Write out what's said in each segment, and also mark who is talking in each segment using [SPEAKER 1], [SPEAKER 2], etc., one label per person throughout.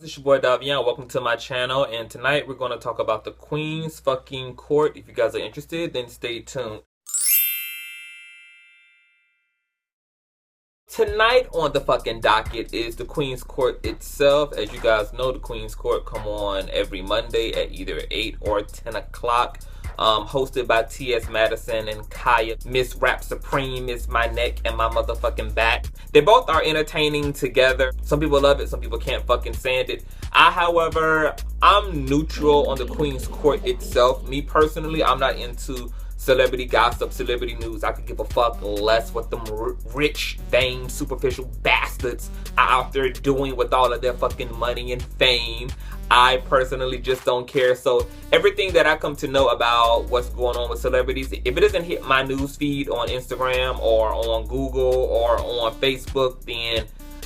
[SPEAKER 1] This is your boy Davian. Welcome to my channel, and tonight we're going to talk about the Queen's fucking Court. If you guys are interested, then stay tuned. Tonight on the fucking docket is the Queen's Court itself. As you guys know, the Queen's Court come on every Monday at either 8 or 10 o'clock. Hosted by T.S. Madison and Khia, Miss Rap Supreme, Miss My Neck, and my motherfucking back. They both are entertaining together. Some people love it, some people can't fucking stand it. However, I'm neutral on the Queen's Court itself. Me personally, I'm not into celebrity gossip, celebrity news. I could give a fuck less what them rich, vain, superficial bastards are out there doing with all of their fucking money and fame. I personally just don't care. So everything that I come to know about what's going on with celebrities, if it doesn't hit my news feed on Instagram or on Google or on Facebook, then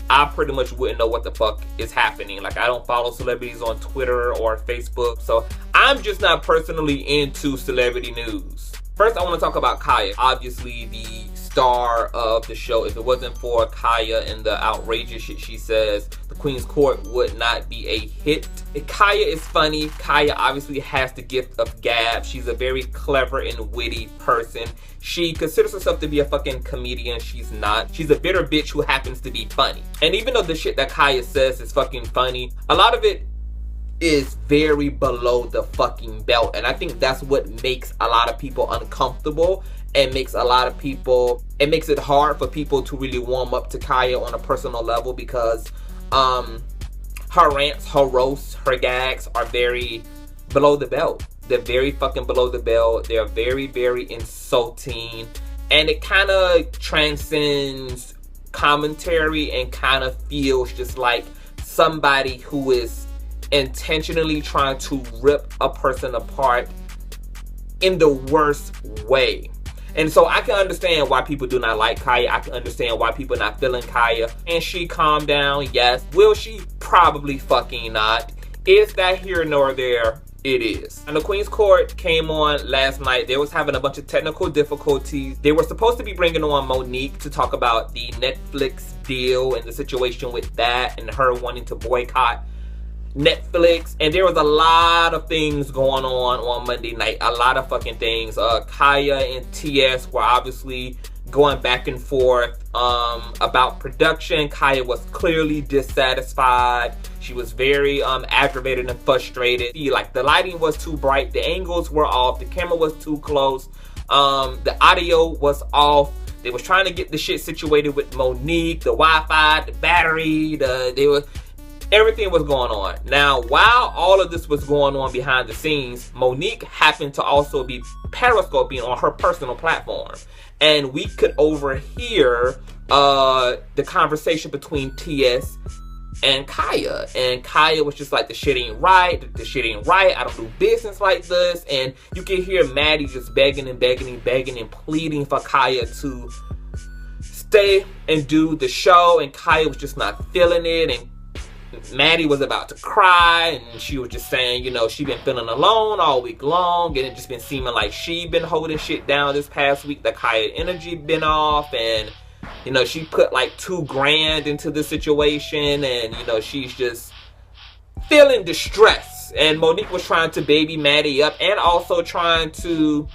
[SPEAKER 1] I pretty much wouldn't know what the fuck is happening. Like, I don't follow celebrities on Twitter or Facebook, so I'm just not personally into celebrity news. First, I want to talk about Khia. Obviously, the star of the show. If it wasn't for Khia and the outrageous shit she says, the Queen's Court would not be a hit. Khia is funny. Khia obviously has the gift of gab. She's a very clever and witty person. She considers herself to be a fucking comedian. She's not. She's a bitter bitch who happens to be funny. And even though the shit that Khia says is fucking funny, a lot of it is very below the fucking belt, and I think that's what makes a lot of people uncomfortable and makes a lot of people, it makes it hard for people to really warm up to Khia on a personal level, because her rants, her roasts, her gags are very below the belt. They're very fucking below the belt. They're very, very insulting, and it kind of transcends commentary and kind of feels just like somebody who is intentionally trying to rip a person apart in the worst way. And so I can understand why people do not like Khia. I can understand why people are not feeling Khia. And she calmed down, yes. Will she? Probably fucking not. Is that here nor there? It is. And the Queen's Court came on last night. They was having a bunch of technical difficulties. They were supposed to be bringing on Monique to talk about the Netflix deal and the situation with that and her wanting to boycott Netflix, and there was a lot of things going on Monday night. A lot of fucking things. Khia and TS were obviously going back and forth about production. Khia was clearly dissatisfied. She was very aggravated and frustrated. Like, the lighting was too bright, the angles were off, the camera was too close, the audio was off. They was trying to get the shit situated with Monique, the Wi-Fi, the battery, everything was going on. Now, while all of this was going on behind the scenes, Monique happened to also be periscoping on her personal platform. And we could overhear the conversation between TS and Khia. And Khia was just like, the shit ain't right, the shit ain't right, I don't do business like this. And you can hear Maddie just begging and begging and begging and pleading for Khia to stay and do the show. And Khia was just not feeling it. And Maddie was about to cry, and she was just saying, you know, she been feeling alone all week long, and it just been seeming like she been holding shit down this past week. The Khia energy been off, and you know, she put like $2,000 into the situation, and you know, she's just feeling distressed. And Monique was trying to baby Maddie up and also trying to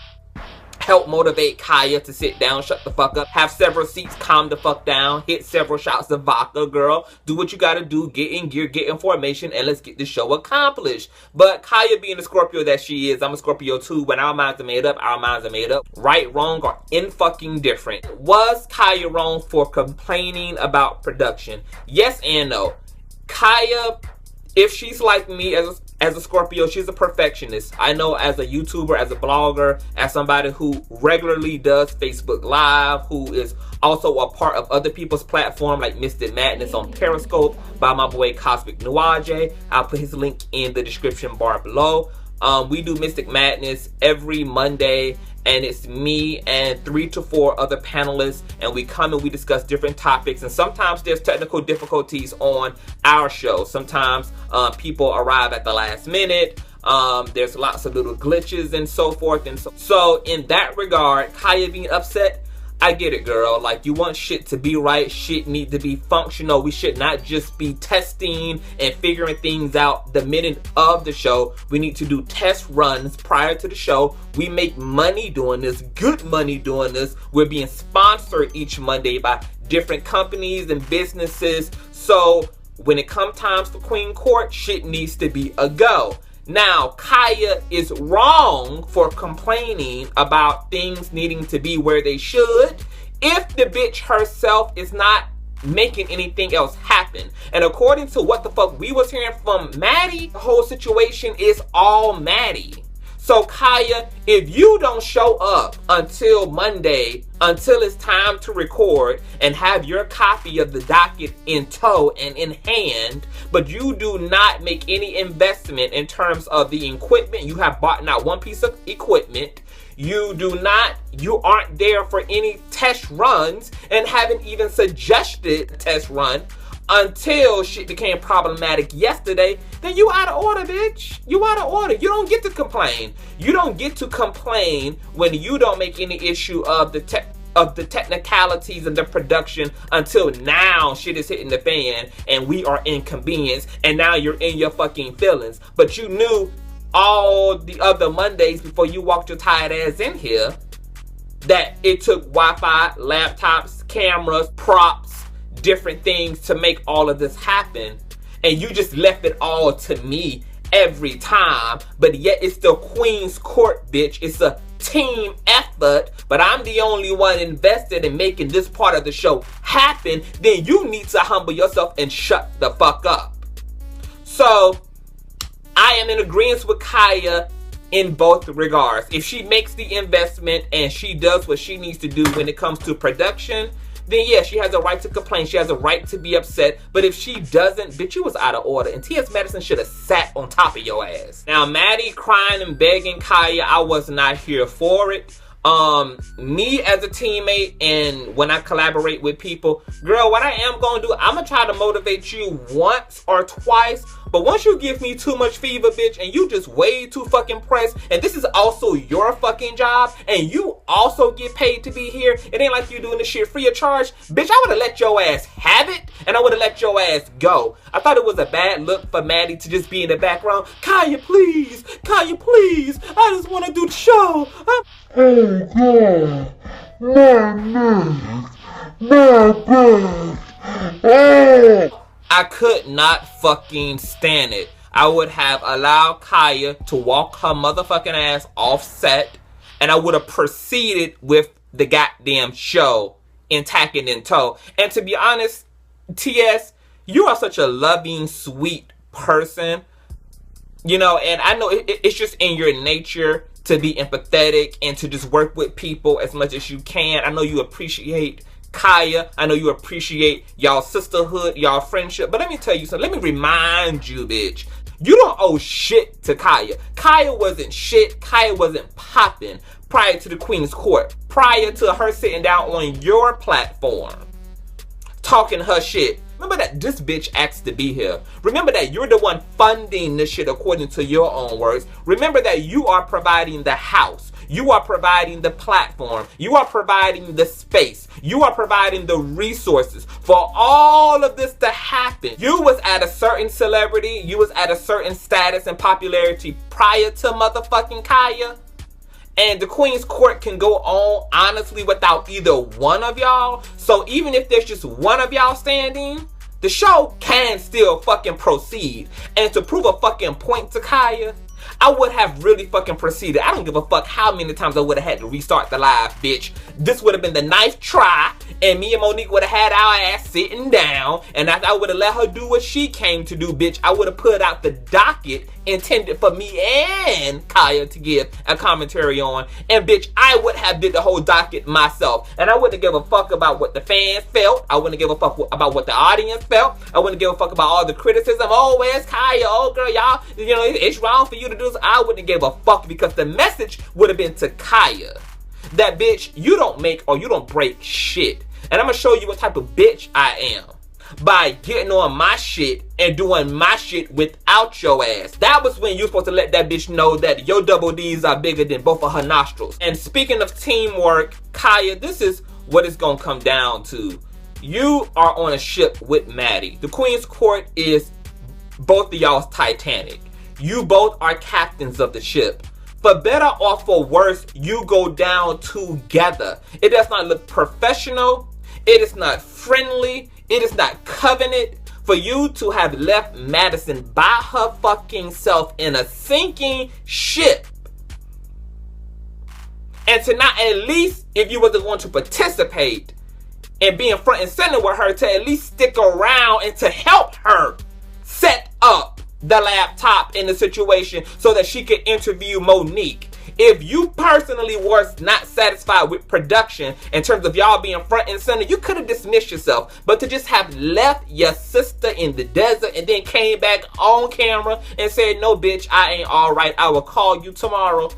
[SPEAKER 1] help motivate Khia to sit down, shut the fuck up, have several seats, calm the fuck down, hit several shots of vodka, girl. Do what you gotta do, get in gear, get in formation, and let's get this show accomplished. But Khia, being the Scorpio that she is, I'm a Scorpio too. When our minds are made up, our minds are made up. Right, wrong, or in-fucking-different. Was Khia wrong for complaining about production? Yes and no. Khia, if she's like me as a Scorpio, she's a perfectionist. I know, as a YouTuber, as a blogger, as somebody who regularly does Facebook Live, who is also a part of other people's platform like Mystic Madness on Periscope by my boy Cosmic Nuaje. I'll put his link in the description bar below. We do Mystic Madness every Monday, and it's me and 3 to 4 other panelists, and we come and we discuss different topics. And sometimes there's technical difficulties on our show. Sometimes people arrive at the last minute. There's lots of little glitches and so forth. And so in that regard, Khia being upset, I get it, girl. Like, you want shit to be right. Shit need to be functional. We should not just be testing and figuring things out the minute of the show. We need to do test runs prior to the show. We make money doing this, good money doing this. We're being sponsored each Monday by different companies and businesses. So when it comes times for Queen Court, shit needs to be a go. Now, Khia is wrong for complaining about things needing to be where they should if the bitch herself is not making anything else happen. And according to what the fuck we was hearing from Maddie, the whole situation is all Maddie. So Khia, if you don't show up until Monday, until it's time to record and have your copy of the docket in tow and in hand, but you do not make any investment in terms of the equipment, you have bought not one piece of equipment, you aren't there for any test runs and haven't even suggested a test run until shit became problematic yesterday, then you out of order, bitch. You out of order. You don't get to complain. You don't get to complain when you don't make any issue of the technicalities of the production until now shit is hitting the fan and we are inconvenienced and now you're in your fucking feelings. But you knew all the other Mondays before you walked your tired ass in here that it took Wi-Fi, laptops, cameras, props, different things to make all of this happen, and you just left it all to me every time. But yet it's the Queen's Court, bitch. It's a team effort, but I'm the only one invested in making this part of the show happen. Then you need to humble yourself and shut the fuck up. So I am in agreement with Khia in both regards. If she makes the investment and she does what she needs to do when it comes to production, then yeah, she has a right to complain. She has a right to be upset. But if she doesn't, bitch, you was out of order. And T.S. Madison should have sat on top of your ass. Now, Maddie crying and begging Khia, I was not here for it. Me as a teammate and when I collaborate with people, girl, what I am going to do, I'm going to try to motivate you once or twice. But once you give me too much fever, bitch, and you just way too fucking pressed, and this is also your fucking job, and you also get paid to be here, it ain't like you doing this shit free of charge, bitch, I would have let your ass have it, and I would have let your ass go. I thought it was a bad look for Maddie to just be in the background. Khia, please, I just want to do the show.
[SPEAKER 2] Oh God, no.
[SPEAKER 1] I could not fucking stand it. I would have allowed Khia to walk her motherfucking ass off set, and I would have proceeded with the goddamn show intact and in tow. And to be honest, TS, you are such a loving, sweet person. You know, and I know it's just in your nature to be empathetic and to just work with people as much as you can. I know you appreciate Khia. I know you appreciate y'all sisterhood, y'all friendship. But let me tell you something. Let me remind you, bitch. You don't owe shit to Khia. Khia wasn't shit. Khia wasn't popping prior to the Queen's Court. Prior to her sitting down on your platform, talking her shit. Remember that this bitch asked to be here. Remember that you're the one funding this shit according to your own words. Remember that you are providing the house. You are providing the platform. You are providing the space. You are providing the resources for all of this to happen. You was at a certain celebrity. You was at a certain status and popularity prior to motherfucking Khia. And the Queen's Court can go on honestly without either one of y'all. So even if there's just one of y'all standing, the show can still fucking proceed. And to prove a fucking point to Khia, I would have really fucking proceeded. I don't give a fuck how many times I would have had to restart the live, bitch. This would have been the ninth try, and me and Monique would have had our ass sitting down, and after I would have let her do what she came to do, bitch, I would have put out the docket intended for me and Khia to give a commentary on, and bitch, I would have did the whole docket myself, and I wouldn't give a fuck about what the fans felt. I wouldn't give a fuck about what the audience felt. I wouldn't give a fuck about all the criticism. Oh, where's Khia? Oh, girl, y'all, you know, it's wrong for you to do this. I wouldn't give a fuck because the message would have been to Khia that, bitch, you don't make or you don't break shit. And I'm gonna show you what type of bitch I am by getting on my shit and doing my shit without your ass. That was when you're supposed to let that bitch know that your double D's are bigger than both of her nostrils. And speaking of teamwork, Khia, this is what it's gonna come down to. You are on a ship with Maddie. The Queen's Court is both of y'all's Titanic. You both are captains of the ship. For better or for worse, you go down together. It does not look professional. It is not friendly. It is not covenant for you to have left Madison by her fucking self in a sinking ship. And to not at least, if you wasn't going to participate in being front and center with her, to at least stick around and to help her set up the laptop in the situation so that she could interview Monique. If you personally was not satisfied with production in terms of y'all being front and center, you could have dismissed yourself. But to just have left your sister in the desert and then came back on camera and said, no bitch, I ain't alright, I will call you tomorrow.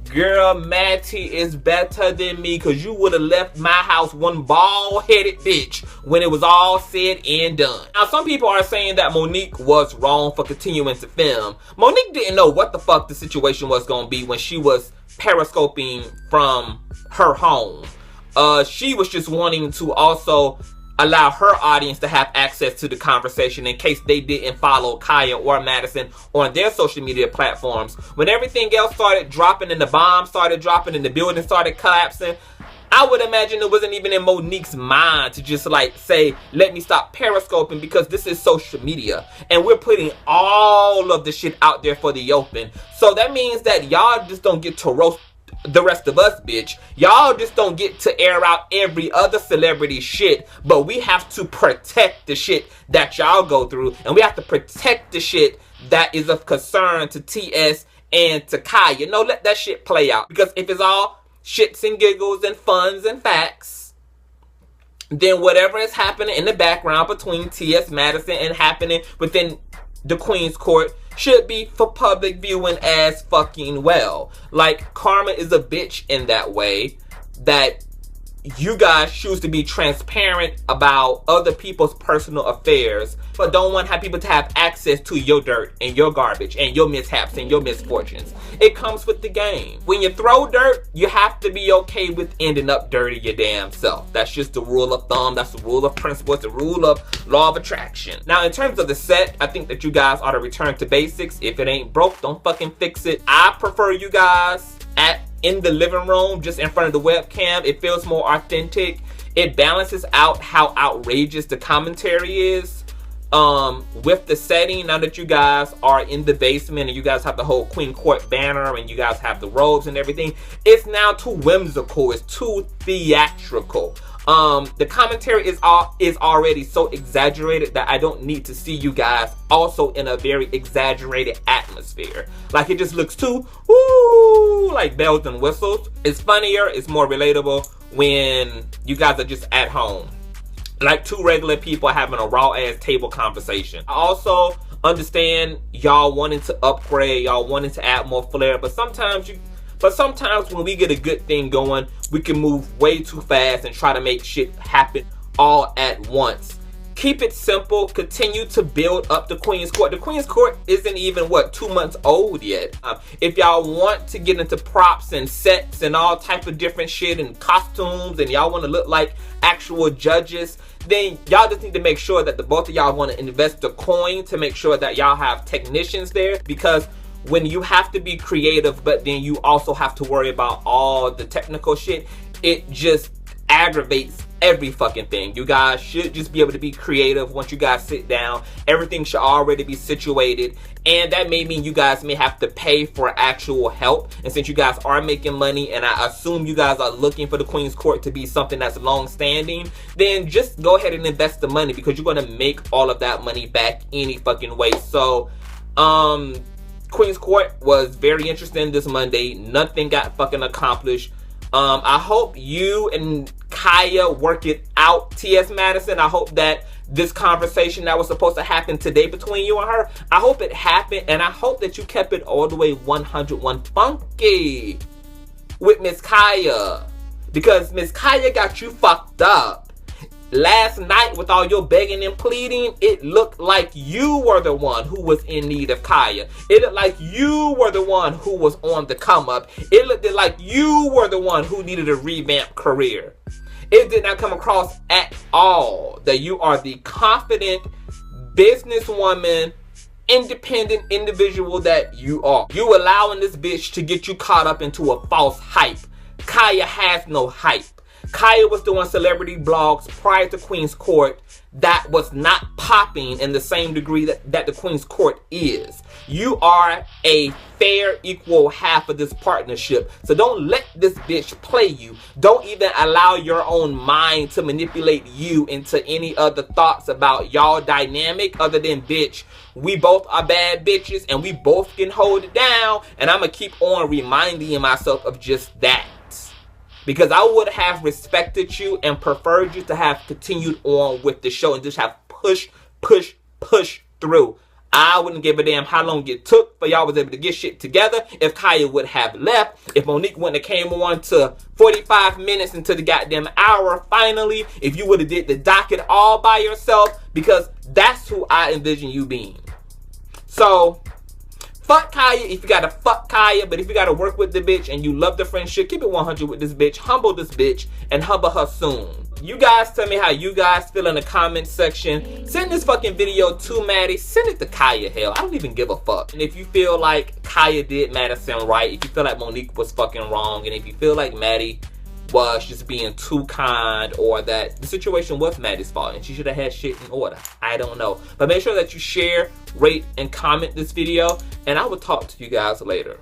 [SPEAKER 1] Girl, Matty is better than me, because you would have left my house one bald-headed bitch when it was all said and done. Now, some people are saying that Monique was wrong for continuing to film. Monique didn't know what the fuck the situation was going to be when she was periscoping from her home. She was just wanting to also allow her audience to have access to the conversation in case they didn't follow Khia or Madison on their social media platforms. When everything else started dropping and the bombs started dropping and the building started collapsing, I would imagine it wasn't even in Monique's mind to just like say, let me stop periscoping, because this is social media and we're putting all of the shit out there for the open. So that means that y'all just don't get to roast the rest of us, bitch. Y'all just don't get to air out every other celebrity shit, but we have to protect the shit that y'all go through, and we have to protect the shit that is of concern to TS and to Khia. No, let that shit play out, because if it's all shits and giggles and funs and facts, then whatever is happening in the background between TS Madison and happening within the Queen's Court should be for public viewing as fucking well. Like, karma is a bitch in that way, that you guys choose to be transparent about other people's personal affairs, but don't want people to have access to your dirt and your garbage and your mishaps and your misfortunes. It comes with the game. When you throw dirt, you have to be okay with ending up dirty your damn self. That's just the rule of thumb. That's the rule of principle. It's the rule of law of attraction. Now, in terms of the set, I think that you guys ought to return to basics. If it ain't broke, don't fucking fix it. I prefer you guys in the living room, just in front of the webcam. It feels more authentic. It balances out how outrageous the commentary is with the setting. Now that you guys are in the basement and you guys have the whole Queen Court banner and you guys have the robes and everything, it's now too whimsical. It's too theatrical. The commentary is already so exaggerated that I don't need to see you guys also in a very exaggerated atmosphere. Like, it just looks too woo, like bells and whistles. It's funnier, it's more relatable when you guys are just at home, like two regular people having a raw ass table conversation. I also understand y'all wanting to upgrade, y'all wanting to add more flair, but sometimes when we get a good thing going, we can move way too fast and try to make shit happen all at once. Keep it simple. Continue to build up the Queen's Court. The Queen's Court isn't even, 2 months old yet. If y'all want to get into props and sets and all type of different shit and costumes, and y'all want to look like actual judges, then y'all just need to make sure that the both of y'all want to invest the coin to make sure that y'all have technicians there, because when you have to be creative, but then you also have to worry about all the technical shit, it just aggravates every fucking thing. You guys should just be able to be creative once you guys sit down. Everything should already be situated, and that may mean you guys may have to pay for actual help. And since you guys are making money, and I assume you guys are looking for the Queen's Court to be something that's long-standing, then just go ahead and invest the money, because you're going to make all of that money back any fucking way. So, Queen's Court was very interesting this Monday. Nothing got fucking accomplished. I hope you and Khia work it out, T.S. Madison. I hope that this conversation that was supposed to happen today between you and her, I hope it happened, and I hope that you kept it all the way 101 funky with Miss Khia, because Miss Khia got you fucked up. Last night, with all your begging and pleading, it looked like you were the one who was in need of Khia. It looked like you were the one who was on the come up. It looked like you were the one who needed a revamped career. It did not come across at all that you are the confident businesswoman, independent individual that you are. You allowing this bitch to get you caught up into a false hype. Khia has no hype. Khia was doing celebrity blogs prior to Queen's Court that was not popping in the same degree that the Queen's Court is. You are a fair equal half of this partnership. So don't let this bitch play you. Don't even allow your own mind to manipulate you into any other thoughts about y'all dynamic other than, bitch, we both are bad bitches and we both can hold it down. And I'm going to keep on reminding myself of just that. Because I would have respected you and preferred you to have continued on with the show and just have push through. I wouldn't give a damn how long it took for y'all was able to get shit together. If Khia would have left, if Monique wouldn't have came on to 45 minutes into the goddamn hour finally, if you would have did the docket all by yourself, because that's who I envision you being. So, fuck Khia if you gotta fuck Khia, but if you gotta work with the bitch and you love the friendship, keep it 100 with this bitch, humble this bitch, and humble her soon. You guys tell me how you guys feel in the comment section. Send this fucking video to Maddie. Send it to Khia, hell. I don't even give a fuck. And if you feel like Khia did Madison right, if you feel like Monique was fucking wrong, and if you feel like Maddie was just being too kind, or that the situation was Maddie's fault and she should have had shit in order, I don't know. But make sure that you share, rate, and comment this video, and I will talk to you guys later.